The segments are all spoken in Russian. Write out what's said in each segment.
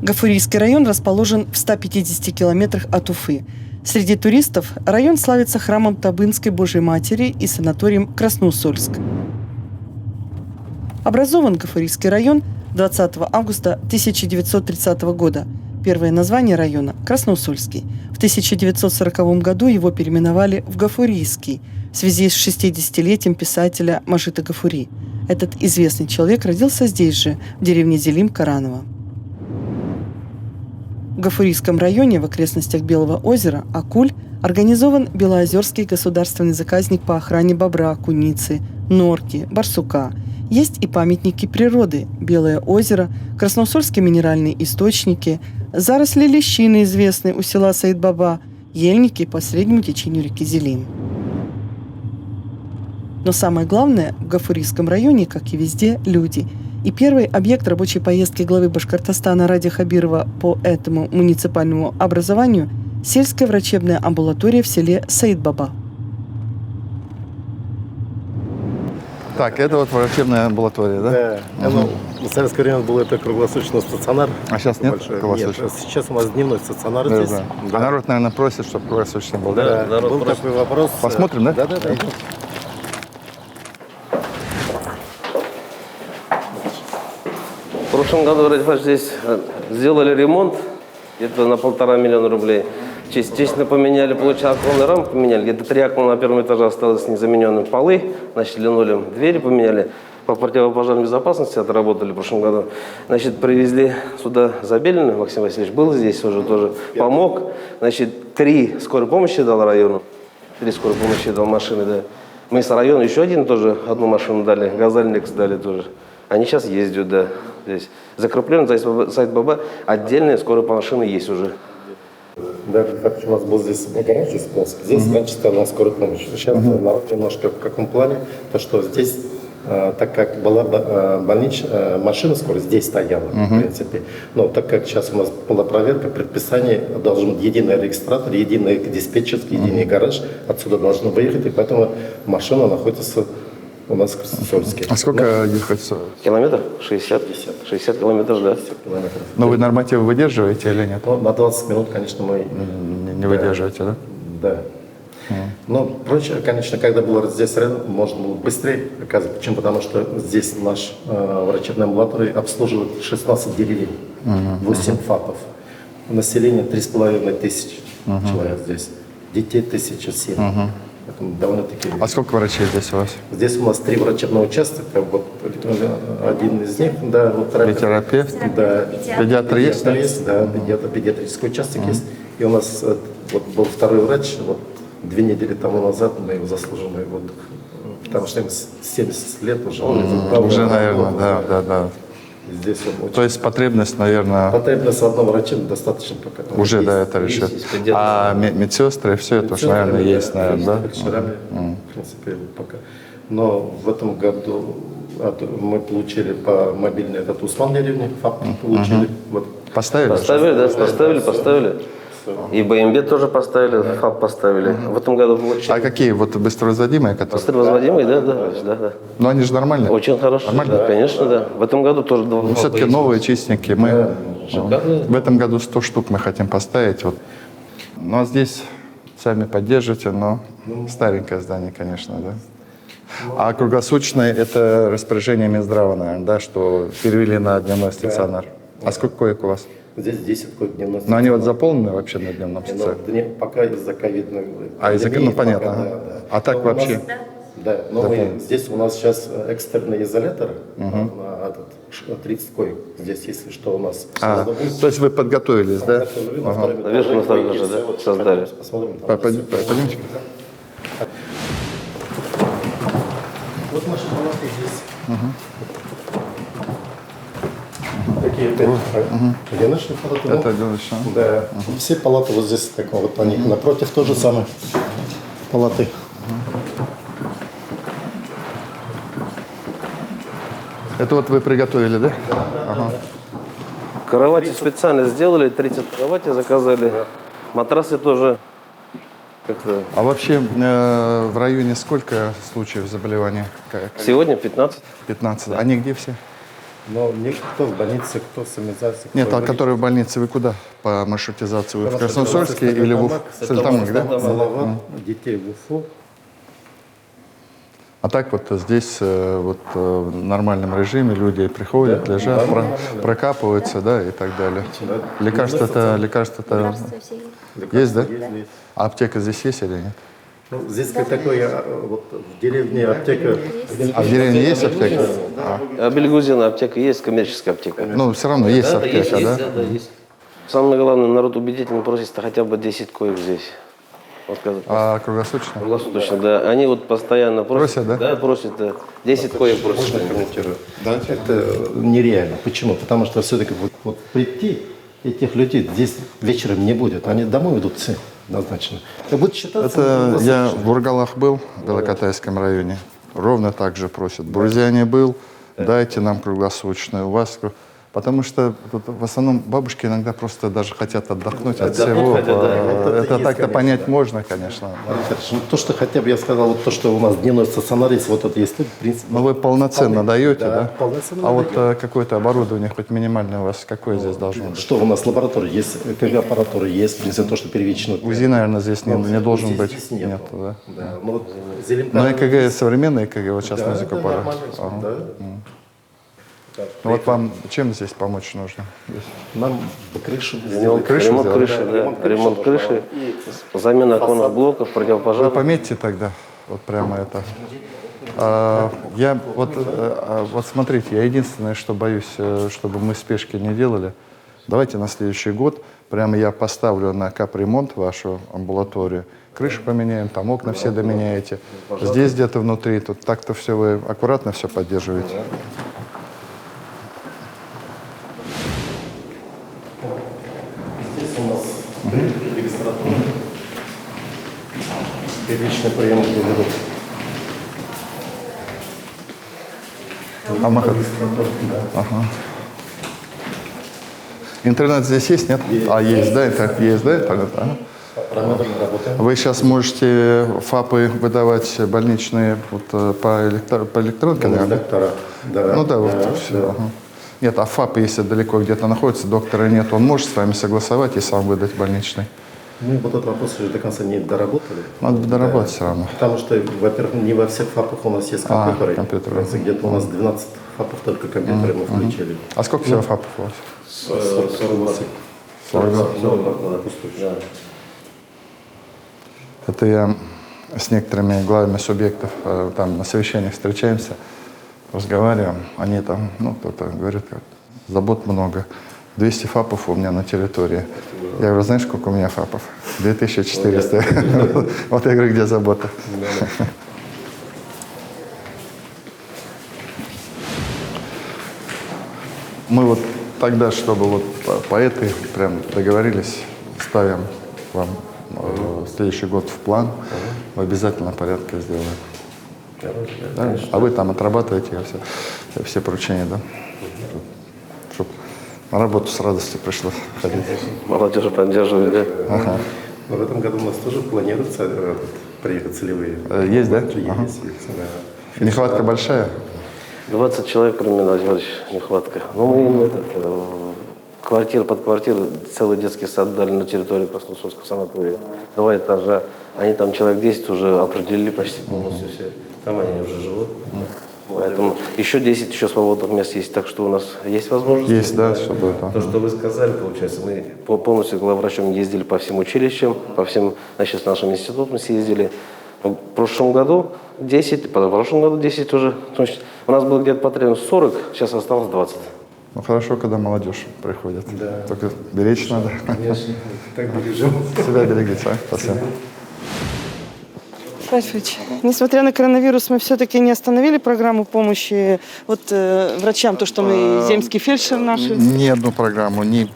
Гафурийский район расположен в 150 километрах от Уфы. Среди туристов район славится храмом Табынской Божьей Матери и санаторием Красноусольск. Образован Гафурийский район 20 августа 1930 года. Первое название района – Красноусольский. В 1940 году его переименовали в Гафурийский в связи с 60-летием писателя Машита Гафури. Этот известный человек родился здесь же, в деревне Зелим-Караново. В Гафурийском районе в окрестностях Белого озера Акуль организован Белоозерский государственный заказник по охране бобра, куницы, норки, барсука. Есть и памятники природы – Белое озеро, Красноусольские минеральные источники, заросли лещины известны у села Саид-Баба, ельники по среднему течению реки Зелим. Но самое главное в Гафурийском районе, как и везде, люди. И первый объект рабочей поездки главы Башкортостана Ради Хабирова по этому муниципальному образованию – сельская врачебная амбулатория в селе Саид-Баба. Так, это вот врачебная амбулатория, да? Да. В советское время был это круглосуточный стационар. А сейчас нет Большой. круглосуточного? Нет, сейчас у нас дневной стационар Да, здесь. да. А народ, наверное, просит, чтобы круглосуточный был, да? Да, был такой вопрос. Посмотрим, да? Да. В прошлом году, Радифаш, здесь сделали ремонт, где-то на 1,5 миллиона рублей. Частично поменяли, получается, оконные рамы поменяли. Где-то 3 окна на первом этаже осталось незамененные, полы, значит, линолеум, двери поменяли. По противопожарной безопасности отработали в прошлом году. Значит, привезли сюда Забелина, Максим Васильевич был здесь уже тоже, помог. Значит, 3 скорой помощи дал району, 3 скорой помощи дал машины, да. Мы с района еще одну машину дали, Газальникс дали тоже. Они сейчас ездят, да, здесь. Закреплен за Саид-Баба, отдельные скорые машины есть уже. Да, как у нас был здесь гараж, здесь плоский. Здесь раньше стояла скорая помощь. Сейчас народ немножко в каком плане, то что здесь, так как была больничная машина скорая, здесь стояла, в принципе. Но так как сейчас у нас была проверка, предписание, должен быть единый регистратор, единый диспетчерский, единый гараж, отсюда должны выехать, и поэтому машина находится у нас в Красноусольске. А сколько ехать? Километров? 60 километров, да. 50 километров. Но вы нормативы выдерживаете или нет? Ну, на 20 минут, конечно, мы... Не выдерживаете, да? Да. Но, проще, конечно, когда было здесь рядом, можно было быстрее оказывать. Почему? Потому что здесь наш врачебная амбулатория обслуживает 16 деревень, 8 ФАПов. Население 3,5 тысячи человек здесь. Детей 1007. Поэтому довольно-таки... А сколько врачей здесь у вас? Здесь у нас 3 врачебных участка. Вот один из них, да, вот Терапевт? Да. Педиатр есть, да? Есть, да, педиатрический участок есть. И у нас вот был второй врач, вот 2 недели тому назад мы его заслуженный, вот, потому что ему 70 лет уже. Уже, наверное, да. Здесь он То есть потребность, наверное, потребность одного врача достаточно пока. уже есть, да, это решит. есть педиатр. А медсестры, все это уж, наверное, есть, наверное, да? Фельдшерами, в принципе, пока. Но в этом году мы получили по мобильной, этот Усман деревне, ФАП получили. Вот. Поставили? Поставили. И БМБ тоже поставили, ФАП поставили. В этом году получили. А какие? Вот быстровозводимые, которые? Быстроворазимые, да. Ну, они же нормальные. Очень хорошие, Нормально? да, конечно, да. В этом году тоже два. Все-таки новые, чистенькие. Мы в этом году 100 штук мы хотим поставить. Вот. Ну, а здесь сами поддержите, но старенькое здание, конечно, да. А круглосуточное – это распоряжение Минздрава, наверное, да, что перевели на дневной стационар. А сколько коек у вас? Здесь 10 коек дневной. Но они вот заполнены вообще на дневном стационаре? Пока из-за ковидной. Ну понятно. Пока, ага. да. А так Но вообще? Да, но здесь у нас сейчас экстренный изолятор на 30 коек. Здесь, если что, у нас... То есть вы подготовились, да? На верхнем этаже, да, создали. Посмотрим. Пойдемте. Вот наши палаты здесь. Такие одиночные палаты. Это одиночные. Да. Все палаты вот здесь, так вот они напротив тоже самые палаты. Это вот вы приготовили, да? Ага. Кровати специально сделали, 30 кровати заказали. Матрасы тоже как-то... А вообще в районе сколько случаев заболевания? Сегодня 15. 15. Они где все? Но кто в больнице, кто в санизации. Нет, а которые в больнице, вы куда по маршрутизации? Вы в Красносольске или в Стерлитамак, да? Салават, детей в Уфу. А так вот здесь вот в нормальном режиме люди приходят, лежат, прокапываются, да, и так далее. Лекарства-то есть, да? Есть. А аптека здесь есть или нет? Ну, здесь как такое, вот в деревне аптека. А в деревне есть аптека? А Бельгузина аптека есть, коммерческая аптека. Ну, все равно есть аптека, да? Да, есть. Самое главное, народ убедительно просит хотя бы 10 коек здесь. Вот сказать. А круглосуточно? Круглосуточно, да. Они вот постоянно просят. Просят, да? Да, просят. Да. 10 коек просят. Да, это нереально. Почему? Потому что все-таки вот прийти этих людей здесь вечером не будет. Они домой идут все однозначно. Это будет считаться... Это я в Ургалах был, в Белокатайском районе. Ровно так же просят. В Бурзяне был, дайте нам круглосуточную. У вас... Потому что тут в основном бабушки иногда просто даже хотят отдохнуть от всего. Это так-то понять можно, конечно. Ну, то, что хотя бы я сказал, вот то, что у нас дневной стационар есть, вот это есть, в принципе. Но вы полноценно даете, да? Полноценно А вот даем. какое-то оборудование, хоть минимальное у вас, какое здесь должно быть? Что у нас лаборатория есть, КГ-аппаратура есть, в принципе, то, что первично. УЗИ, наверное, здесь не должен Здесь- быть. здесь нету. Нет, да? Да, ну, вот Но ЭКГ, современное ЭКГ, вот сейчас да, мы да, закупали. нормально всё, Ага. да. Ну вот вам чем здесь помочь нужно? Нам крышу Крышу Ремонт сделали? крыши, да. Ремонт крыши, замена оконных блоков, Вы противопожарных. пометьте тогда, вот прямо это. Я вот смотрите, я единственное, что боюсь, чтобы мы спешки не делали. Давайте на следующий год прямо я поставлю на капремонт вашу амбулаторию. Крышу поменяем, там окна все доменяете. Здесь где-то внутри, тут так-то все вы аккуратно все поддерживаете. Здесь у нас регистратура. Первичный прием ведут. А Махат? Ага. Интернет здесь есть, нет? А, есть, да, интернет есть, да, интернет? Ага. Работаем. Вы сейчас можете ФАПы выдавать больничные вот, по электронке, наверное? Доктора. Да. Ну да, вот все. Ага. Нет, а ФАП, если далеко где-то находится, доктора нет, он может с вами согласовать и сам выдать больничный. Мы вот этот вопрос уже до конца не доработали. Надо доработать все равно. Потому что, во-первых, не во всех ФАПах у нас есть компьютеры. компьютеры. Где-то у нас 12 ФАПов только компьютеры мы включили. А сколько всего ФАПов у вас? 48. 42. Это я с некоторыми главами субъектов там на совещаниях встречаемся, разговариваем. Они там, ну, кто-то говорит, забот много. 200 ФАПов у меня на территории. Я говорю, знаешь, сколько у меня ФАПов? 2400. Вот я говорю, где забота? Мы вот тогда, чтобы вот по этой прям договорились, ставим вам следующий год в план, в обязательном порядке сделаем. Да? А вы там отрабатываете все поручения, да? Чтоб на работу с радостью пришлось ходить. Молодежь поддерживает, да. Ага. Но в этом году у нас тоже планируется приехать целевые. Есть, да? Есть, Ага. есть, да. Нехватка большая? 20 человек, кроме нас, Георгиевич, нехватка. Ну, мы им квартира под квартиру, целый детский сад дали на территории Красносольского санатория. 2 этажа. Они там человек 10 уже определили почти полностью все. Там они уже живут. Поэтому еще 10 еще свободных мест есть. Так что у нас есть возможность. Есть, да, чтобы это. То, что вы сказали, получается, мы полностью главврачом ездили по всем училищам, по всем, значит, нашим институтам съездили. В прошлом году 10, в прошлом году 10 уже. Значит, у нас было где-то потребность 40, сейчас осталось 20. Ну хорошо, когда молодежь приходит. Да. Только беречь надо. Конечно, так бережем. Себя берегите, а? Спасибо. Ральфович, несмотря на коронавирус, мы все-таки не остановили программу помощи врачам, то, что мы земский фельдшер наши. Ни одну программу, ни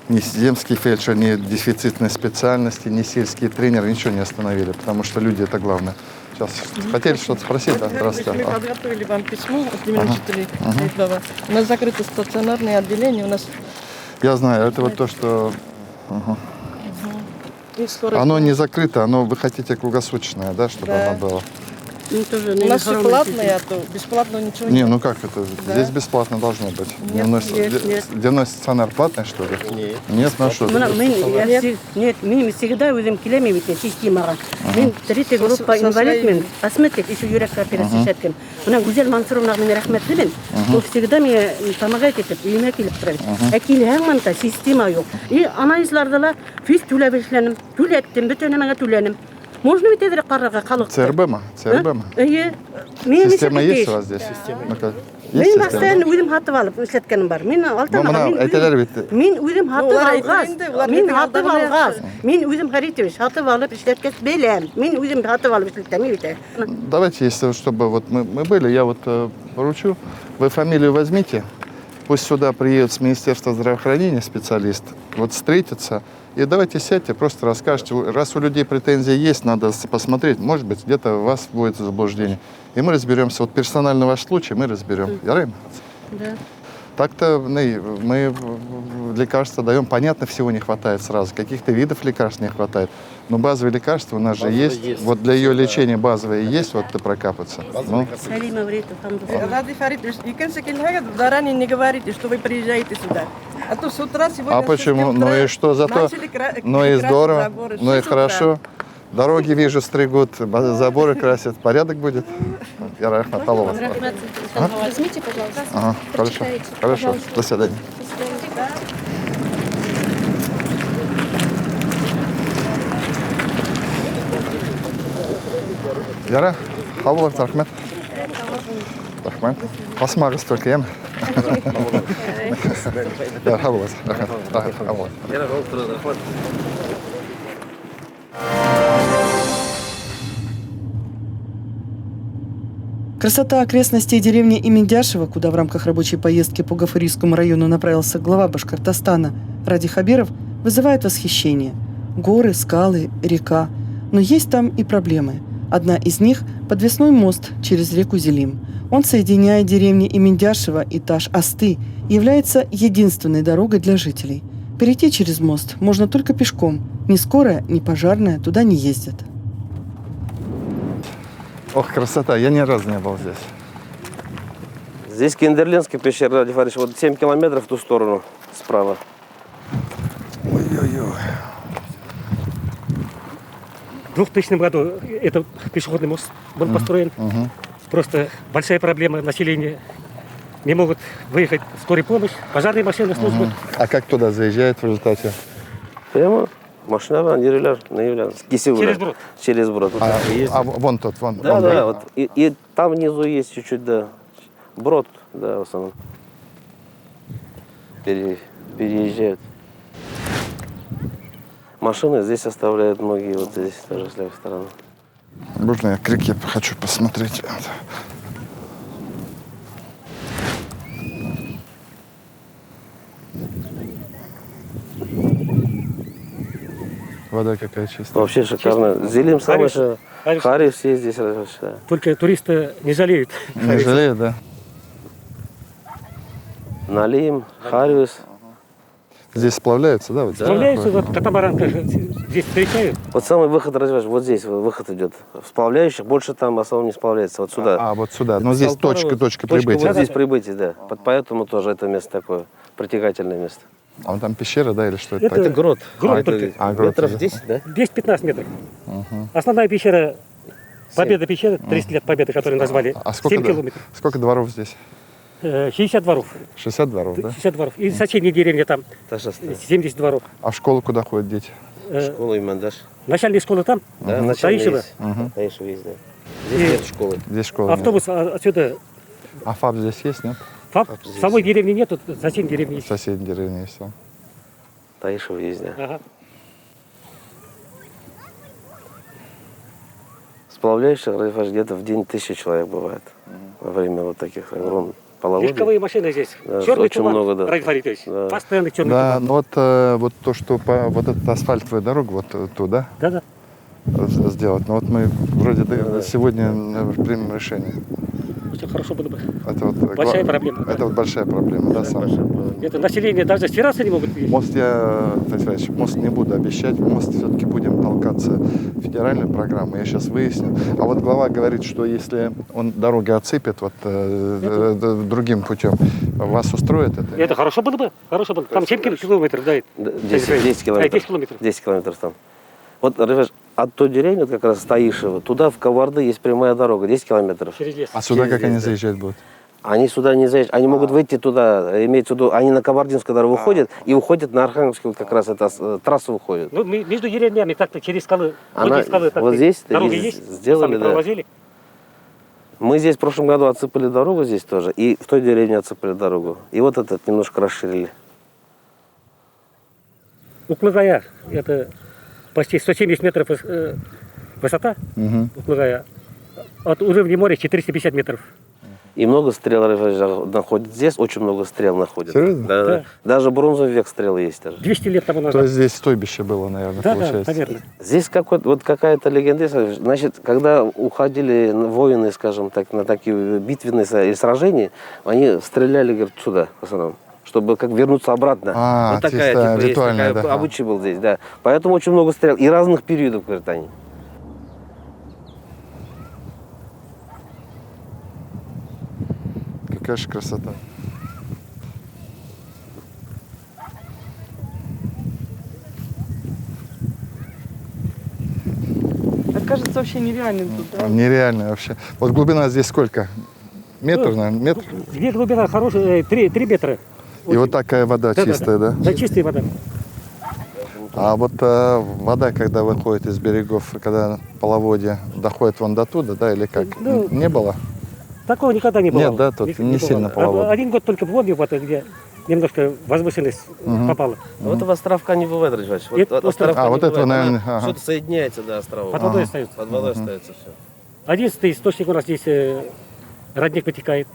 земский фельдшер, ни дефицитной специальности, ни сельский тренер, ничего не остановили, потому что люди это главное. Сейчас хотели что-то спросить, да? Здравствуйте. Мы подготовили вам письмо от имени жителей Литвы. У нас закрыто стационарное отделение, у нас Я знаю, это вот то, что и скоро... оно не закрыто, оно вы хотите круглосуточное, да, чтобы Да. оно было. Тоже, У нас все платное, а то бесплатного ничего Не, нет. ну как это? Да. Здесь бесплатно должно быть. Нет, Дневной стационар платный, что ли? Нет. Нет, ну что? Нет, мы всегда өзім келемей бит системаға. Мен третья группа Со инвалидмен, астматик, еще юрек операция шәткем. Мына Гүзел Мансуровна мен рәхмәтле ол всегда мне помогает етіп, үйіме келіп тұрады. Әкелі манда система yok. И анализларда ла физ түләп эшләнем, түләттем, бөтенемәгә түләнем. Можно ведь это қарарға халық? ЦРБ-ма? ЦРБ-ма? Система есть у вас здесь? Ну-ка. Мен Есть система? бастан өзім хатып алып эшләткәнем бар. Мен Ну, алтамага мына әйтәләр бит. мен өзім хатып олар алғас. әйтер инде, олар Мен ертең хатып алдағыны алғас. яқшы. Мен өзім Харитович хатып алып эшләткәс беләм. Мен өзім хатып алып эшләткән бит. Давайте, если чтобы вот мы были, я вот поручу, вы фамилию возьмите, пусть сюда приедет с Министерства здравоохранения специалист, вот встретится, и давайте сядьте, просто расскажете. Раз у людей претензии есть, надо посмотреть, может быть, где-то у вас будет заблуждение. И мы разберемся. Вот персонально ваш случай мы разберем. Ярым? Да. Так-то мы лекарства даем, понятно, всего не хватает сразу, каких-то видов лекарств не хватает. Но базовые лекарства у нас же есть. Вот для ее лечения базовые есть, вот прокапаться. Ну, Салима Вритов, Ради Фаридович, и Кенсекельхага заранее не говорите, что вы приезжаете сюда. А то с утра сегодня... а почему? Ну и что, зато, ну и здорово, ну и хорошо. Дороги, вижу, стригут, заборы красят, порядок будет. Я Рахматаллова. Возьмите, пожалуйста. Ага, хорошо, Почитайте. хорошо. Пожалуйста. До свидания. Яра, хабар, рахмет. Рахмет. Басмағыз только, ем. Я хабар, рахмет. Красота окрестностей деревни Имендяшево, куда в рамках рабочей поездки по Гафурийскому району направился глава Башкортостана Ради Хабиров, вызывает восхищение. Горы, скалы, река. Но есть там и проблемы. Одна из них – подвесной мост через реку Зелим. Он соединяет деревни Имендяшево и Таш-Асты и является единственной дорогой для жителей. Перейти через мост можно только пешком. Ни скорая, ни пожарная туда не ездят. Ох, красота, я ни разу не был здесь. Здесь Кендерлинская пещера, Ради Фаридович, вот 7 километров в ту сторону, справа. Ой-ой-ой. В 2000 году этот пешеходный мост был построен. Просто большая проблема населения. Не могут выехать скорая помощь, пожарные машины, службы. А как туда заезжает в результате? Прямо машина, не является. Через брод. Через брод. Вот так и есть. А вон тот, вон. Да, вон, да, вот. И там внизу есть чуть-чуть, да, брод, да, в основном. Переезжают. Машины здесь оставляют многие, вот здесь тоже с левой стороны. Можно я к реке хочу посмотреть? Вода какая чистая. Вообще шикарно. Зелим самый же. Харис. Харис все здесь разрешают. Только туристы не жалеют. Не жалею, да? Налим, Харис. Здесь сплавляются, да? Вот здесь? Сплавляются, вот катамаран здесь встречают. Вот самый выход развиваешь, вот здесь выход идет. Сплавляющих больше там в основном не сплавляется. Вот сюда. А, вот сюда. Но здесь точка Вот прибытия. здесь прибытие, да. Поэтому тоже это место такое притягательное место. А вон там пещера, да, или что это? Это такое? Грот. Грот только. грот, Метров да. 10, да? 10-15 метров. Основная пещера, Победа пещера, 30 лет Победы, которую назвали, А сколько, 7 километров. сколько дворов здесь? 60 дворов. 60 дворов, да? 60 дворов. И соседние деревни там Таша 70 дворов. А в школу куда ходят дети? Школа Имандаш. Начальная школа там, Да, начальная Таишево. есть. Таишево есть, да. Здесь нет школы. Здесь школа нет. Автобус отсюда. А ФАП здесь есть, нет? ФАП, в самой деревне нет, тут соседней деревни В есть. соседней деревне есть. Да. Таишево есть, да. Ага. Сплавляющих где-то в день 1000 человек бывает. Во время вот таких огромных половодий. Легковые машины здесь. Да, Черный очень туман, много, да. Раиль Фаритович. Да. Постоянно черный Да, туман. ну вот то, что вот эту асфальтовую дорогу вот туда Да-да. сделать. Ну вот мы вроде сегодня примем решение. это хорошо было бы. Это вот Большая проблема. Это вот большая проблема, да, сам. Это население даже стираться не могут. Мост мост не буду обещать. Мост все-таки будем толкаться в федеральную программу. Я сейчас выясню. А вот глава говорит, что если он дороги отсыпет другим путем, вас устроит это? Это хорошо было бы. Хорошо было. Там 7 километров, да. 10 километров. 10 километров. 10 километров там. Вот, Рыфаш, от той деревни, вот как раз Таишево, туда в Каварды есть прямая дорога, 10 километров. Через лес. А сюда как Через они лес, да. заезжать будут? Они сюда не заезжают, они могут выйти туда, имеется в виду, они на Кабардинскую дорогу выходят и уходят на Архангельскую, вот как раз эта трасса выходит. Ну, между деревнями так-то через скалы. Она, вот скалы, вот здесь дороги здесь есть, сделали, сами да. проложили. Мы здесь в прошлом году отсыпали дорогу здесь тоже, и в той деревне отсыпали дорогу. И вот этот немножко расширили. Уклыгая, это почти 170 метров высота. Уклыгая. От уровня моря 450 метров. И много стрел находят здесь, очень много стрел находят. Серьезно? Да, да. Даже бронзовый век стрелы есть даже. 200 лет тому То назад. есть здесь стойбище было, наверное, Да, получается. наверное. Здесь вот какая-то легенда есть. Значит, когда уходили воины, скажем так, на такие битвенные или сражения, они стреляли, говорят, сюда, в основном, чтобы как вернуться обратно. А, вот такая, чисто типа, есть ритуальная, такая да. обычай был здесь, да. Поэтому очень много стрел. И разных периодов, говорят они. Какая же красота. Это кажется вообще нереальным тут, да? Нереально вообще. Вот глубина здесь сколько? Метр, наверное, метр? Где глубина хорошая, 3 метра. И вот такая вода чистая, да? Да, чистая вода. А вот вода, когда выходит из берегов, когда половодье доходит вон до туда, да, или как? Ну, Не было? Такого никогда не было. Нет, да, тут не сильно половодье. Один год только в Ломе, вот, где немножко возвышенность попала. Вот этого островка не бывает, Рыжвач. Вот, Это от островка вот не этого, бывает. наверное, Она ага. что-то соединяется, да, островок. Под водой остается. Под водой остается все. 11-й источник у нас здесь родник вытекает,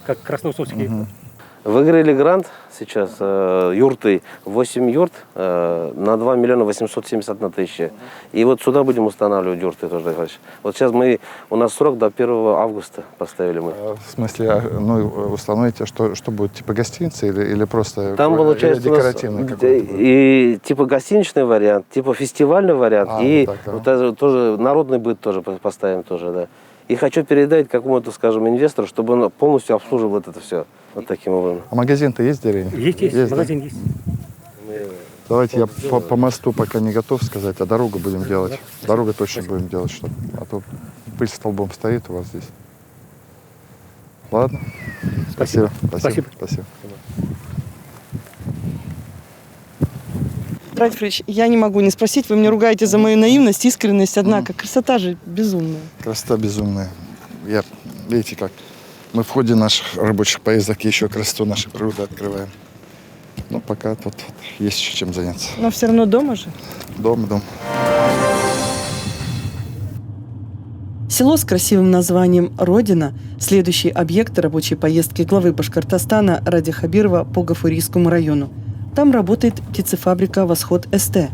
как Красноусольский. Выиграли грант сейчас юрты, 8 юрт на 2 миллиона 871 тысячи. И вот сюда будем устанавливать юрты тоже. Вот сейчас у нас срок до 1 августа поставили мы. В смысле, ну, установите, что будет, типа гостиница или просто Там получается или декоративный у нас какой-то? и типа гостиничный вариант, типа фестивальный вариант, и вот так, вот это тоже народный быт тоже поставим тоже, да. И хочу передать какому-то, скажем, инвестору, чтобы он полностью обслуживал вот это все. Вот таким образом. А магазин-то есть в деревне? Есть, да? магазин есть. Давайте я по мосту пока не готов сказать, а дорогу будем делать. Дорогу точно будем делать, чтобы, а то пыль столбом стоит у вас здесь. Ладно? Спасибо. Спасибо. Спасибо. Рафич, я не могу не спросить, вы мне ругаете за мою наивность, искренность, однако красота же безумная. Красота безумная. Видите, как мы в ходе наших рабочих поездок еще красоту нашей природы открываем. Но пока тут есть еще чем заняться. Но все равно дома же. Дом. Село с красивым названием «Родина» – следующий объект рабочей поездки главы Башкортостана Ради Хабирова по Гафурийскому району. Там работает птицефабрика «Восход СТ».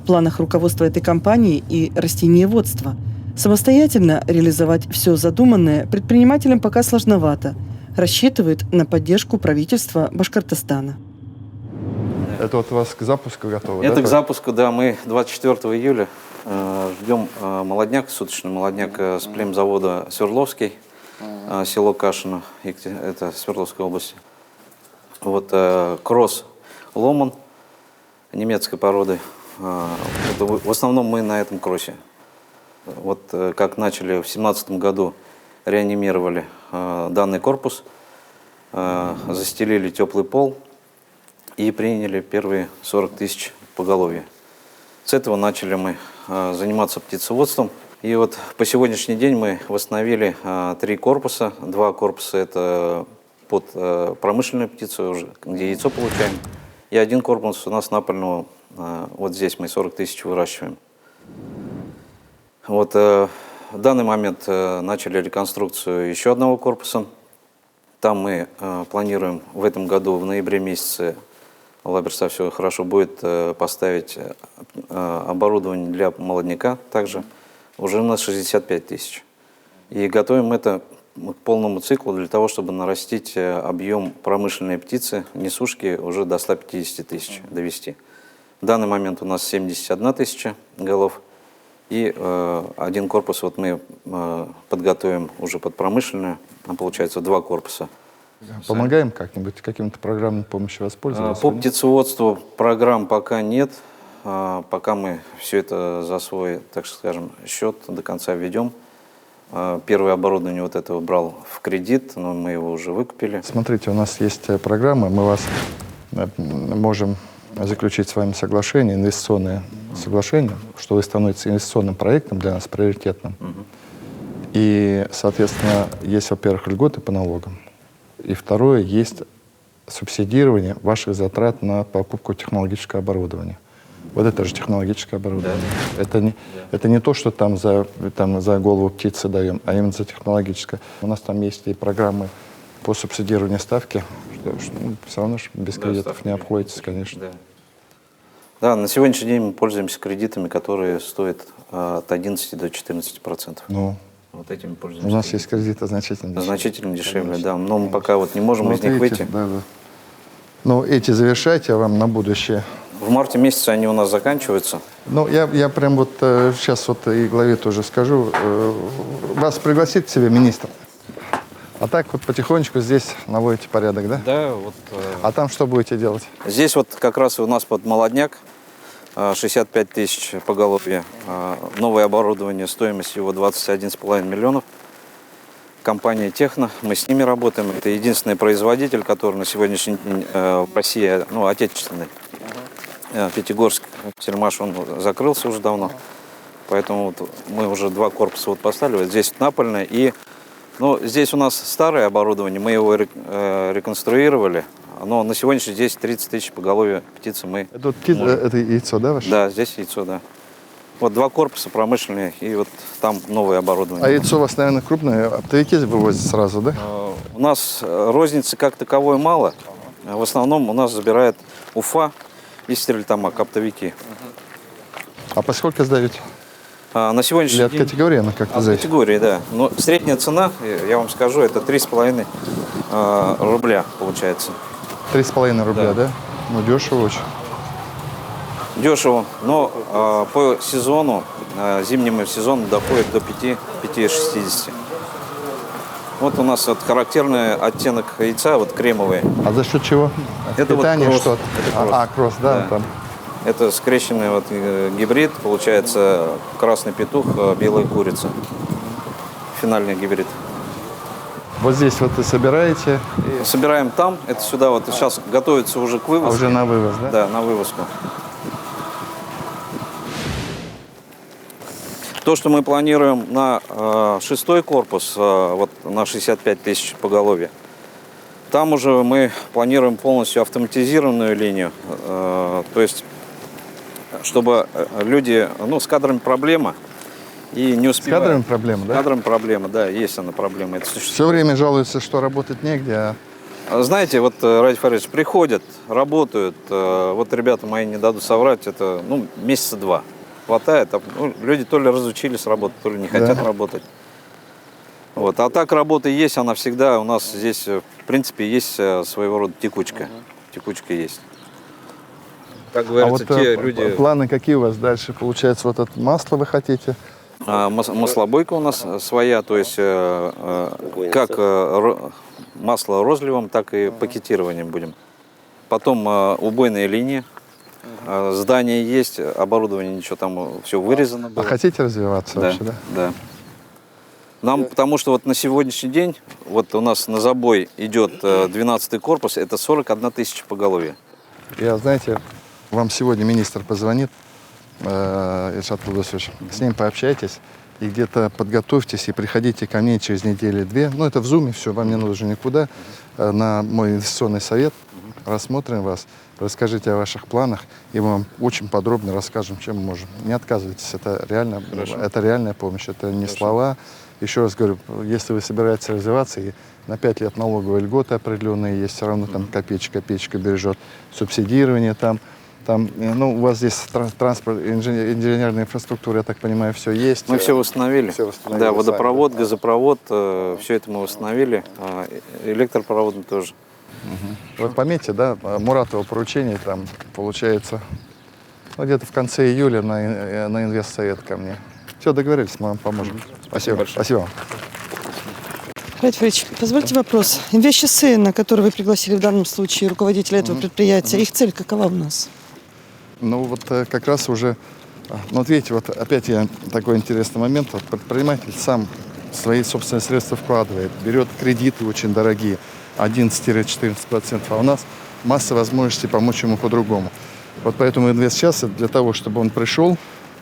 В планах руководства этой компании и растениеводство. Самостоятельно реализовать все задуманное предпринимателям пока сложновато. Рассчитывает на поддержку правительства Башкортостана. Это вот у вас к запуску готово, Это да? к запуску, да. Мы 24 июля ждем молодняк, суточный молодняк с племзавода Свердловский, село Кашино, это Свердловской области. Вот кросс Ломан немецкой породы. В основном мы на этом кроссе. Вот как начали в 2017 году, реанимировали данный корпус, застелили теплый пол и приняли первые 40 тысяч поголовья. С этого начали мы заниматься птицеводством. И вот по сегодняшний день мы восстановили 3 корпуса. 2 корпуса это под промышленную птицу, уже, где яйцо получаем. И 1 корпус у нас напольного. Вот здесь мы 40 тысяч выращиваем. Вот в данный момент начали реконструкцию еще 1 корпуса. Там мы планируем в этом году, в ноябре месяце, Лаберса все хорошо будет, поставить оборудование для молодняка также. Уже у нас 65 тысяч. И готовим это к полному циклу для того, чтобы нарастить объем промышленной птицы, несушки уже до 150 тысяч довести. В данный момент у нас 71 тысяча голов. И один корпус вот мы подготовим уже под промышленную. Там получается 2 корпуса. Помогаем как-нибудь, каким-то программной помощью воспользоваться? По птицеводству программ пока нет. Пока мы все это за свой, так скажем, счет до конца ведем. Первое оборудование вот этого брал в кредит, но мы его уже выкупили. Смотрите, у нас есть программа, мы вас можем заключить с вами соглашение, инвестиционное соглашение, что вы становитесь инвестиционным проектом для нас приоритетным. И, соответственно, есть, во-первых, льготы по налогам. И второе, есть субсидирование ваших затрат на покупку технологического оборудования. Вот это же технологическое оборудование. Да. Это не то, что там за голову птицы даем, а именно за технологическое. У нас там есть и программы по субсидированию ставки, все равно без кредитов не обходитесь, конечно. Да, на сегодняшний день мы пользуемся кредитами, которые стоят от 11 до 14%. Ну, вот этими пользуемся. У нас есть кредиты значительно дешевле. Значительно дешевле, да. Но мы пока вот не можем из них выйти. Да. Ну, эти завершайте, а вам на будущее. В марте месяце они у нас заканчиваются. Ну, я прям вот сейчас вот и главе тоже скажу. Вас пригласит к себе министр. А так вот потихонечку здесь наводите порядок, да? Да, вот. А там что будете делать? Здесь вот как раз у нас под молодняк 65 тысяч поголовья. Новое оборудование, стоимость его 21,5 миллионов. Компания «Техно», мы с ними работаем. Это единственный производитель, который на сегодняшний день в России, ну, отечественный. Пятигорск, Сельмаш, он закрылся уже давно. Поэтому вот мы уже 2 корпуса вот поставили. Вот здесь напольное. И ну, здесь у нас старое оборудование, мы его реконструировали. Но на сегодняшний день здесь 30 тысяч поголовья птицы мы это яйцо, да, ваше? Да, здесь яйцо, да. Вот 2 корпуса промышленные, и вот там новое оборудование. А яйцо у вас, наверное, крупное, оптовики вывозят сразу, да? У нас розницы как таковой мало. В основном у нас забирает Уфа и Стерлитамак, оптовики. А поскольку сдаете? На сегодняшний день... Или от категории она как-то зависит? От категории, да. Но средняя цена, я вам скажу, это 3,5 рубля получается. 3,5 рубля, да? Ну, дешево очень. Дешево, но по сезону, зимнему сезону доходит до 5,60. Вот у нас вот характерный оттенок яйца, вот кремовый. А за счет чего? Это питание вот что-то? Кросс, да? Там. Это скрещенный вот гибрид, получается красный петух, белая курица. Финальный гибрид. Вот здесь вот и собираете? Собираем там, это сюда вот сейчас готовится уже к вывозу. Уже на вывоз, да? Да, на вывозку. То, что мы планируем на 6-й корпус, вот на 65 тысяч поголовья, там уже мы планируем полностью автоматизированную линию. То есть, чтобы люди, ну, с кадрами проблема, и не успевают. С кадрами проблема, да? С кадрами проблема, да, есть она проблема. Это все время жалуются, что работать негде, Знаете, вот, Ради Фаридович, приходят, работают, вот ребята мои не дадут соврать, это, ну, месяца 2. Хватает, ну, люди то ли разучились работать, то ли не хотят работать. Вот. А так работа есть, она всегда у нас здесь, в принципе, есть своего рода текучка. Текучка есть. Как говорится, те люди... Планы какие у вас дальше? Получается, вот это масло вы хотите? Маслобойка у нас своя, то есть как масло розливом, так и пакетированием будем. Потом убойная линия. Здание есть, оборудование, ничего там, все вырезано было. А хотите развиваться вообще, да? Да. Нам, потому что вот на сегодняшний день, вот у нас на забой идет 12-й корпус, это 41 тысяча поголовья. Я, знаете, вам сегодня министр позвонит, Ильшат Кудусович, с ним пообщайтесь и где-то подготовьтесь и приходите ко мне через неделю-2. Ну, это в зуме, все, вам не нужно никуда, на мой инвестиционный совет. Рассмотрим вас, расскажите о ваших планах, и мы вам очень подробно расскажем, чем мы можем. Не отказывайтесь, это реальная помощь, это не слова. Еще раз говорю, если вы собираетесь развиваться, и на 5 лет налоговые льготы определенные есть, все равно там копеечка бережет, субсидирование там, Там, ну, у вас здесь транспорт, инженерная инфраструктура, я так понимаю, все есть. Мы все восстановили. Все восстановили Да, сами, водопровод, да? газопровод, все это мы восстановили. Электропровод тоже. Вот пометьте, да, Муратово поручение, там, получается, ну, где-то в конце июля на инвестсовет ко мне. Все, договорились, мы вам поможем. Спасибо. Спасибо вам. Райт Фрич, позвольте вопрос. Инвестчасы, на которые вы пригласили в данном случае руководителя этого предприятия, их цель какова у нас? Ну вот как раз уже, ну вот видите, вот опять я такой интересный момент. Вот предприниматель сам свои собственные средства вкладывает, берет кредиты очень дорогие, 11-14%, а у нас масса возможностей помочь ему по-другому. Вот поэтому инвестчасы для того, чтобы он пришел,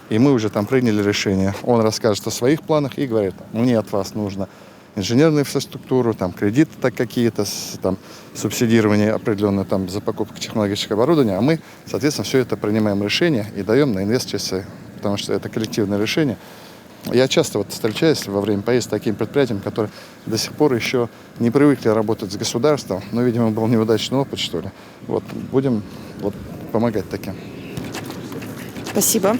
и мы уже там приняли решение. Он расскажет о своих планах и говорит, мне от вас нужно инженерную инфраструктуру, там кредиты так какие-то, там субсидирование определенное там за покупку технологического оборудования, а мы, соответственно, все это принимаем решение и даем на инвестчасы, потому что это коллективное решение. Я часто вот встречаюсь во время поездки с такими предприятиями, которые до сих пор еще не привыкли работать с государством, но, видимо, был неудачный опыт, что ли. Вот будем вот помогать таким. Спасибо.